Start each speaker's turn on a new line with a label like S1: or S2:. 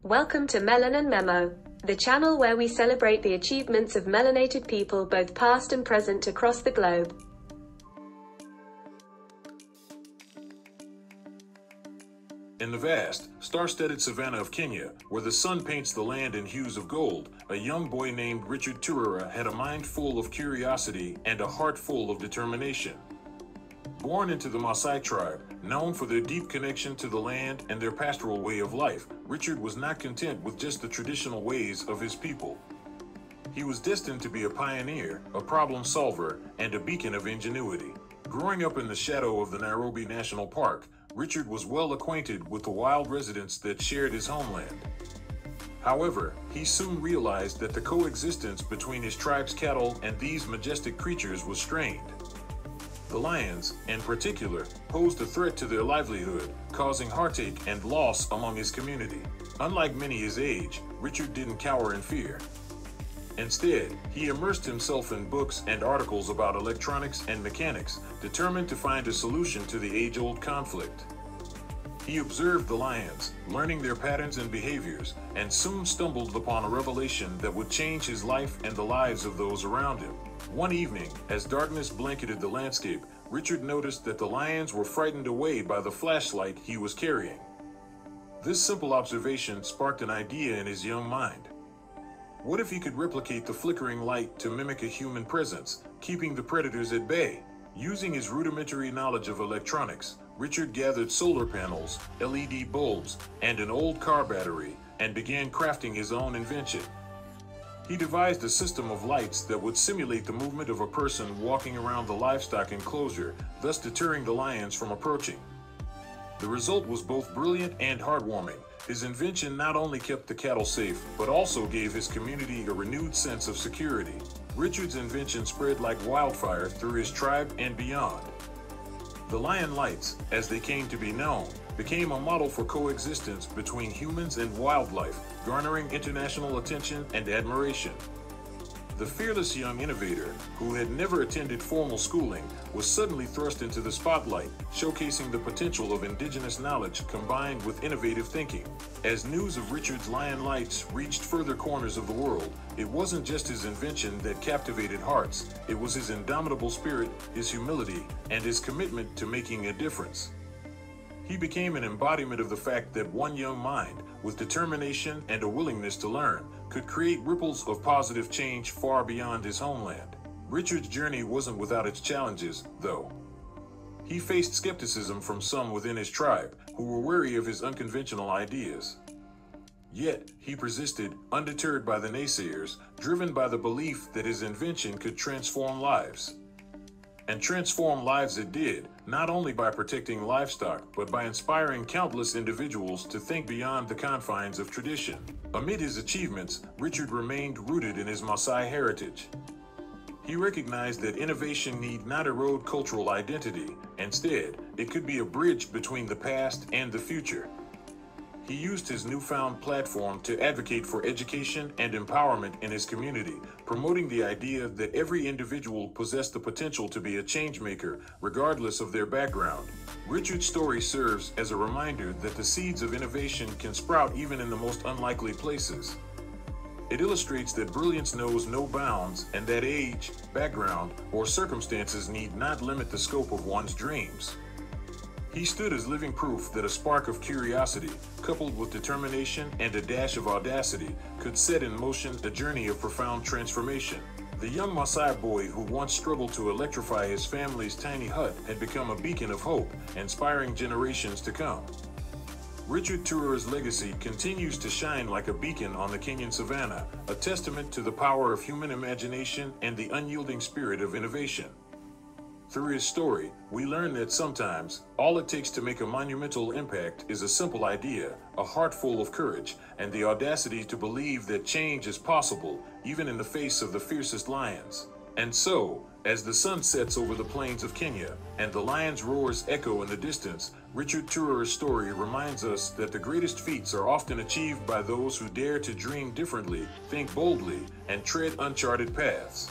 S1: Welcome to Melanin Memo, the channel where we celebrate the achievements of melanated people both past and present across the globe.
S2: In the vast, star-studded savanna of Kenya, where the sun paints the land in hues of gold, a young boy named Richard Turere had a mind full of curiosity and a heart full of determination. Born into the Maasai tribe, known for their deep connection to the land and their pastoral way of life, Richard was not content with just the traditional ways of his people. He was destined to be a pioneer, a problem solver, and a beacon of ingenuity. Growing up in the shadow of the Nairobi National Park, Richard was well acquainted with the wild residents that shared his homeland. However, he soon realized that the coexistence between his tribe's cattle and these majestic creatures was strained. The lions, in particular, posed a threat to their livelihood, causing heartache and loss among his community. Unlike many his age, Richard didn't cower in fear. Instead, he immersed himself in books and articles about electronics and mechanics, determined to find a solution to the age-old conflict. He observed the lions, learning their patterns and behaviors, and soon stumbled upon a revelation that would change his life and the lives of those around him. One evening, as darkness blanketed the landscape, Richard noticed that the lions were frightened away by the flashlight he was carrying. This simple observation sparked an idea in his young mind. What if he could replicate the flickering light to mimic a human presence, keeping the predators at bay? Using his rudimentary knowledge of electronics, Richard gathered solar panels, LED bulbs, and an old car battery, and began crafting his own invention. He devised a system of lights that would simulate the movement of a person walking around the livestock enclosure, thus deterring the lions from approaching. The result was both brilliant and heartwarming. His invention not only kept the cattle safe, but also gave his community a renewed sense of security. Richard's invention spread like wildfire through his tribe and beyond. The lion lights, as they came to be known, became a model for coexistence between humans and wildlife, garnering international attention and admiration. The fearless young innovator, who had never attended formal schooling, was suddenly thrust into the spotlight, showcasing the potential of indigenous knowledge combined with innovative thinking. As news of Richard's lion lights reached further corners of the world, it wasn't just his invention that captivated hearts, it was his indomitable spirit, his humility, and his commitment to making a difference. He became an embodiment of the fact that one young mind, with determination and a willingness to learn, could create ripples of positive change far beyond his homeland. Richard's journey wasn't without its challenges, though. He faced skepticism from some within his tribe, who were wary of his unconventional ideas. Yet, he persisted, undeterred by the naysayers, driven by the belief that his invention could transform lives. And transform lives it did, not only by protecting livestock, but by inspiring countless individuals to think beyond the confines of tradition. Amid his achievements, Richard remained rooted in his Maasai heritage. He recognized that innovation need not erode cultural identity. Instead, it could be a bridge between the past and the future. He used his newfound platform to advocate for education and empowerment in his community, promoting the idea that every individual possessed the potential to be a changemaker, regardless of their background. Richard's story serves as a reminder that the seeds of innovation can sprout even in the most unlikely places. It illustrates that brilliance knows no bounds and that age, background, or circumstances need not limit the scope of one's dreams. He stood as living proof that a spark of curiosity, coupled with determination and a dash of audacity, could set in motion a journey of profound transformation. The young Maasai boy who once struggled to electrify his family's tiny hut had become a beacon of hope, inspiring generations to come. Richard Turere's legacy continues to shine like a beacon on the Kenyan savanna, a testament to the power of human imagination and the unyielding spirit of innovation. Through his story, we learn that sometimes, all it takes to make a monumental impact is a simple idea, a heart full of courage, and the audacity to believe that change is possible, even in the face of the fiercest lions. And so, as the sun sets over the plains of Kenya, and the lion's roars echo in the distance, Richard Turere's story reminds us that the greatest feats are often achieved by those who dare to dream differently, think boldly, and tread uncharted paths.